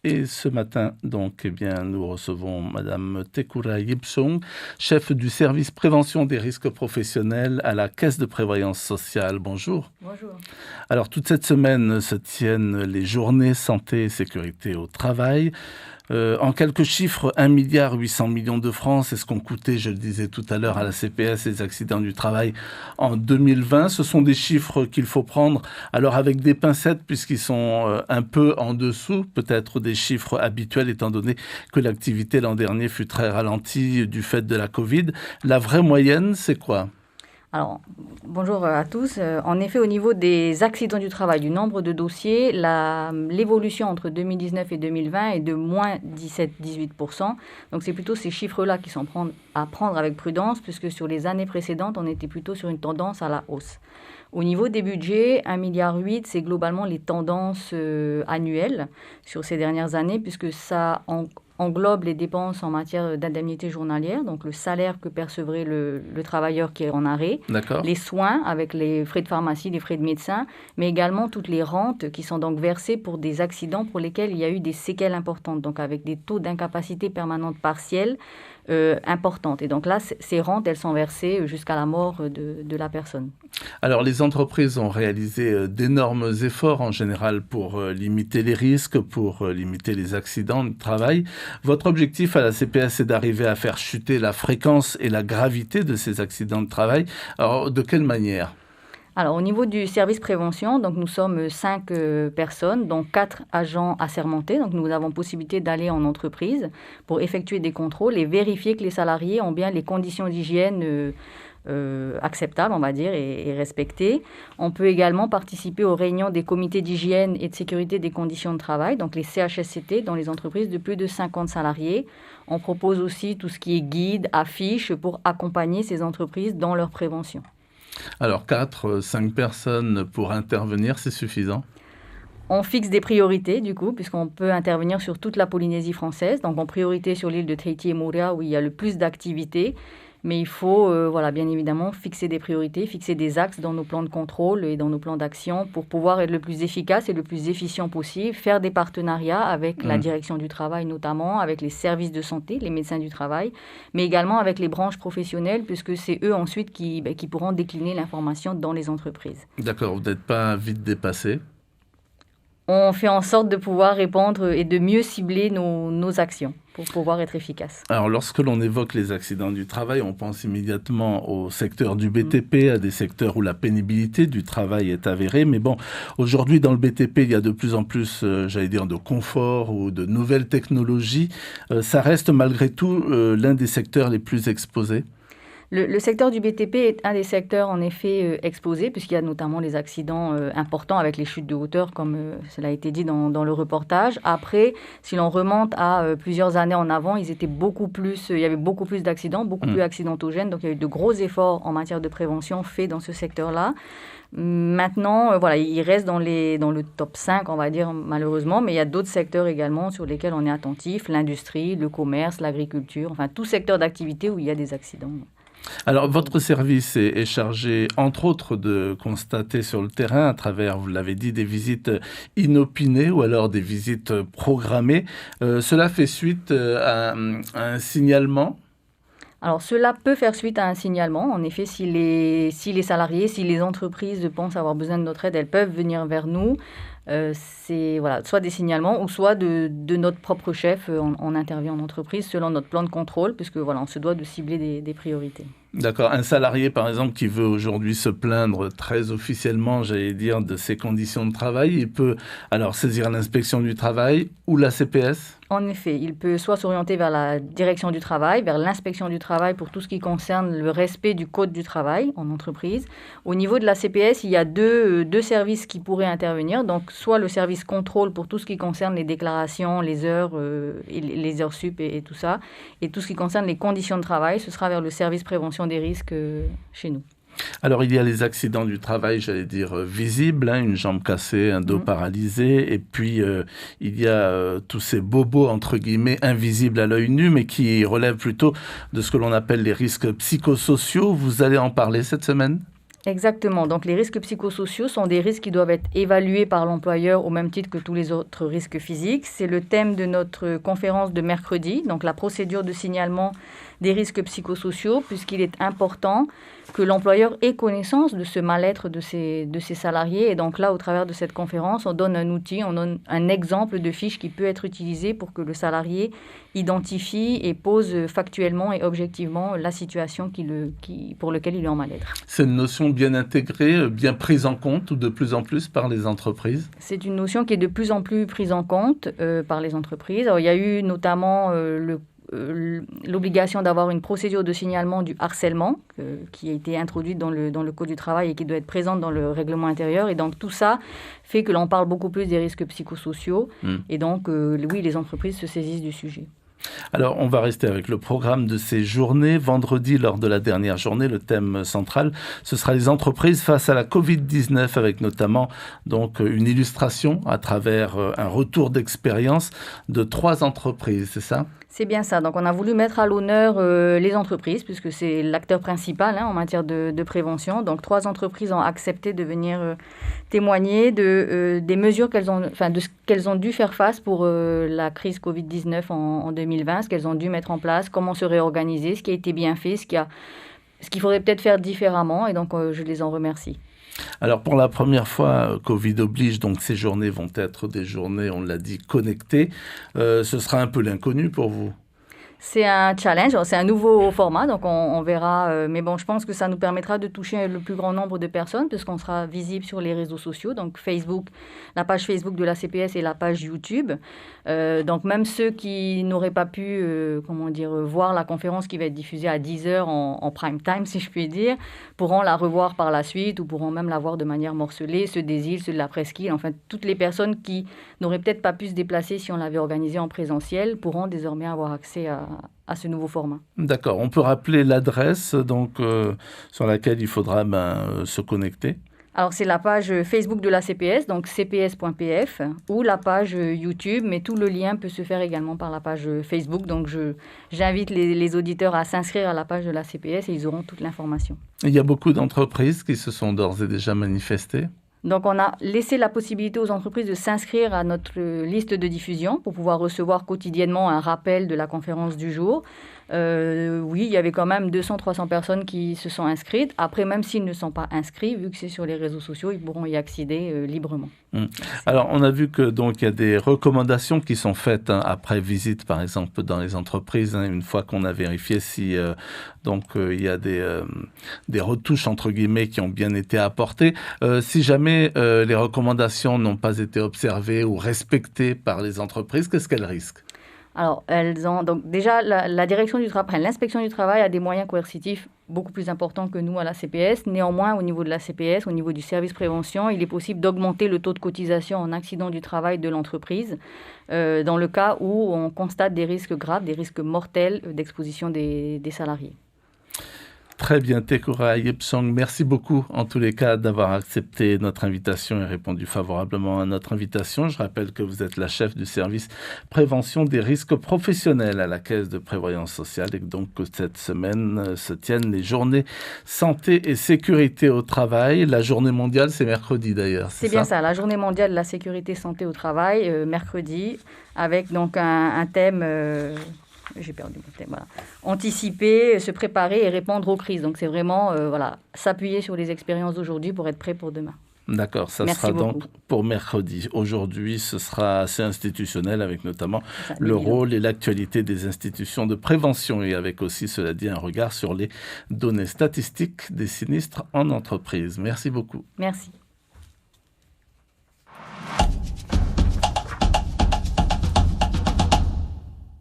Et ce matin, donc, nous recevons Madame Tekoura Yipsong, chef du service prévention des risques professionnels à la Caisse de prévoyance sociale. Bonjour. Bonjour. Alors, toute cette semaine se tiennent les journées santé et sécurité au travail. En quelques chiffres, 1,8 milliard de francs, c'est ce qu'ont coûté, je le disais tout à l'heure, à la CPS les accidents du travail en 2020. Ce sont des chiffres qu'il faut prendre alors avec des pincettes puisqu'ils sont un peu en dessous peut-être des chiffres habituels étant donné que l'activité l'an dernier fut très ralentie du fait de la Covid. La vraie moyenne, c'est quoi ? Alors, bonjour à tous. En effet, au niveau des accidents du travail, du nombre de dossiers, l'évolution entre 2019 et 2020 est de moins 17-18%. Donc, c'est plutôt ces chiffres-là qui sont à prendre avec prudence, puisque sur les années précédentes, on était plutôt sur une tendance à la hausse. Au niveau des budgets, 1,8 milliard, c'est globalement les tendances annuelles sur ces dernières années, puisque ça englobe les dépenses en matière d'indemnité journalière, donc le salaire que percevrait le travailleur qui est en arrêt, les soins avec les frais de pharmacie, les frais de médecin, mais également toutes les rentes qui sont donc versées pour des accidents pour lesquels il y a eu des séquelles importantes, donc avec des taux d'incapacité permanente partielle importantes. Et donc là, ces rentes, elles sont versées jusqu'à la mort de la personne. Alors, les entreprises ont réalisé d'énormes efforts en général pour limiter les risques, pour limiter les accidents de travail. Votre objectif à la CPS, c'est d'arriver à faire chuter la fréquence et la gravité de ces accidents de travail. Alors, de quelle manière ? Alors, au niveau du service prévention, donc nous sommes 5 personnes, dont 4 agents assermentés. Donc, nous avons possibilité d'aller en entreprise pour effectuer des contrôles et vérifier que les salariés ont bien les conditions d'hygiène acceptables, on va dire, et respectées. On peut également participer aux réunions des comités d'hygiène et de sécurité des conditions de travail, donc les CHSCT, dans les entreprises de plus de 50 salariés. On propose aussi tout ce qui est guide, affiches pour accompagner ces entreprises dans leur prévention. Alors, 4-5 personnes pour intervenir, c'est suffisant ? On fixe des priorités, du coup, puisqu'on peut intervenir sur toute la Polynésie française. Donc, en priorité sur l'île de Tahiti et Moorea, où il y a le plus d'activités. Mais il faut, bien évidemment, fixer des priorités, fixer des axes dans nos plans de contrôle et dans nos plans d'action pour pouvoir être le plus efficace et le plus efficient possible, faire des partenariats avec la direction du travail notamment, avec les services de santé, les médecins du travail, mais également avec les branches professionnelles, puisque c'est eux ensuite qui pourront décliner l'information dans les entreprises. D'accord, vous n'êtes pas vite dépassé ? On fait en sorte de pouvoir répondre et de mieux cibler nos actions pour pouvoir être efficace. Alors, lorsque l'on évoque les accidents du travail, on pense immédiatement au secteur du BTP, à des secteurs où la pénibilité du travail est avérée. Mais bon, aujourd'hui, dans le BTP, il y a de plus en plus, de confort ou de nouvelles technologies. Ça reste malgré tout l'un des secteurs les plus exposés. Le secteur du BTP est un des secteurs en effet exposés, puisqu'il y a notamment les accidents importants avec les chutes de hauteur, comme cela a été dit dans le reportage. Après, si l'on remonte à plusieurs années en avant, il y avait beaucoup plus d'accidents, beaucoup plus accidentogènes. Donc il y a eu de gros efforts en matière de prévention faits dans ce secteur-là. Maintenant, il reste dans le top 5, on va dire, malheureusement, mais il y a d'autres secteurs également sur lesquels on est attentif, l'industrie, le commerce, l'agriculture, enfin tout secteur d'activité où il y a des accidents. Alors, votre service est chargé, entre autres, de constater sur le terrain, à travers, vous l'avez dit, des visites inopinées ou alors des visites programmées. Cela fait suite à un signalement ? Alors, cela peut faire suite à un signalement. En effet, si les salariés, si les entreprises pensent avoir besoin de notre aide, elles peuvent venir vers nous. C'est soit des signalements ou soit de notre propre chef. On intervient en entreprise selon notre plan de contrôle, puisque on se doit de cibler des priorités. D'accord. Un salarié, par exemple, qui veut aujourd'hui se plaindre très officiellement, de ses conditions de travail, il peut alors saisir l'inspection du travail ou la CPS ? En effet, il peut soit s'orienter vers la direction du travail, vers l'inspection du travail pour tout ce qui concerne le respect du code du travail en entreprise. Au niveau de la CPS, il y a deux services qui pourraient intervenir. Donc, soit le service contrôle pour tout ce qui concerne les déclarations, les heures sup et tout ça. Et tout ce qui concerne les conditions de travail, ce sera vers le service prévention des risques chez nous. Alors, il y a les accidents du travail, visibles, une jambe cassée, un dos paralysé, et puis il y a tous ces bobos, entre guillemets, invisibles à l'œil nu, mais qui relèvent plutôt de ce que l'on appelle les risques psychosociaux. Vous allez en parler cette semaine ? Exactement. Donc, les risques psychosociaux sont des risques qui doivent être évalués par l'employeur au même titre que tous les autres risques physiques. C'est le thème de notre conférence de mercredi, donc la procédure de signalement des risques psychosociaux, puisqu'il est important que l'employeur ait connaissance de ce mal-être de ses salariés. Et donc là, au travers de cette conférence, on donne un outil, on donne un exemple de fiche qui peut être utilisé pour que le salarié identifie et pose factuellement et objectivement la situation pour laquelle il est en mal-être. C'est une notion bien intégrée, bien prise en compte ou de plus en plus par les entreprises? C'est une notion qui est de plus en plus prise en compte par les entreprises. Alors, il y a eu notamment l'obligation d'avoir une procédure de signalement du harcèlement qui a été introduite dans le Code du travail et qui doit être présente dans le règlement intérieur. Et donc, tout ça fait que l'on parle beaucoup plus des risques psychosociaux. Et donc, oui, les entreprises se saisissent du sujet. Alors, on va rester avec le programme de ces journées. Vendredi, lors de la dernière journée, le thème central, ce sera les entreprises face à la Covid-19, avec notamment donc une illustration à travers un retour d'expérience de 3 entreprises, c'est ça? C'est bien ça. Donc, on a voulu mettre à l'honneur les entreprises, puisque c'est l'acteur principal en matière de prévention. Donc, 3 entreprises ont accepté de venir témoigner des mesures de ce qu'elles ont dû faire face pour la crise Covid-19 en 2020, ce qu'elles ont dû mettre en place, comment se réorganiser, ce qui a été bien fait, ce qu'il faudrait peut-être faire différemment. Et donc, je les en remercie. Alors, pour la première fois, Covid oblige, donc ces journées vont être des journées, on l'a dit, connectées. Ce sera un peu l'inconnu pour vous? C'est un challenge, c'est un nouveau format, donc on verra. Mais bon, je pense que ça nous permettra de toucher le plus grand nombre de personnes, puisqu'on sera visible sur les réseaux sociaux, donc Facebook, la page Facebook de la CPS et la page YouTube. Donc même ceux qui n'auraient pas pu, voir la conférence qui va être diffusée à 10h en prime time, si je puis dire, pourront la revoir par la suite ou pourront même la voir de manière morcelée, ceux des îles, ceux de la presqu'île, enfin toutes les personnes qui n'auraient peut-être pas pu se déplacer si on l'avait organisé en présentiel pourront désormais avoir accès à ce nouveau format. D'accord. On peut rappeler l'adresse donc, sur laquelle il faudra se connecter? Alors, c'est la page Facebook de la CPS, donc cps.pf, ou la page YouTube, mais tout le lien peut se faire également par la page Facebook. Donc, j'invite les auditeurs à s'inscrire à la page de la CPS et ils auront toute l'information. Il y a beaucoup d'entreprises qui se sont d'ores et déjà manifestées? Donc, on a laissé la possibilité aux entreprises de s'inscrire à notre liste de diffusion pour pouvoir recevoir quotidiennement un rappel de la conférence du jour. Oui, il y avait quand même 200-300 personnes qui se sont inscrites. Après, même s'ils ne sont pas inscrits, vu que c'est sur les réseaux sociaux, ils pourront y accéder librement. Alors, on a vu que donc il y a des recommandations qui sont faites après visite, par exemple, dans les entreprises, une fois qu'on a vérifié si il y a des retouches entre guillemets qui ont bien été apportées. Si jamais les recommandations n'ont pas été observées ou respectées par les entreprises, qu'est-ce qu'elles risquent? Alors, donc déjà, la direction du travail, l'inspection du travail a des moyens coercitifs beaucoup plus importants que nous à la CPS. Néanmoins, au niveau de la CPS, au niveau du service prévention, il est possible d'augmenter le taux de cotisation en accident du travail de l'entreprise dans le cas où on constate des risques graves, des risques mortels d'exposition des salariés. Très bien, Tekora Yepsang, merci beaucoup en tous les cas d'avoir accepté notre invitation et répondu favorablement à notre invitation. Je rappelle que vous êtes la chef du service prévention des risques professionnels à la Caisse de prévoyance sociale et donc que cette semaine se tiennent les journées santé et sécurité au travail. La journée mondiale, c'est mercredi d'ailleurs. C'est bien ça, la journée mondiale de la sécurité santé au travail, mercredi, avec donc un thème... J'ai perdu mon thème, voilà. Anticiper, se préparer et répondre aux crises. Donc, c'est vraiment s'appuyer sur les expériences d'aujourd'hui pour être prêt pour demain. D'accord, ça Merci sera beaucoup. donc pour mercredi. Aujourd'hui, ce sera assez institutionnel avec notamment le rôle et l'actualité des institutions de prévention et avec aussi, cela dit, un regard sur les données statistiques des sinistres en entreprise. Merci beaucoup. Merci.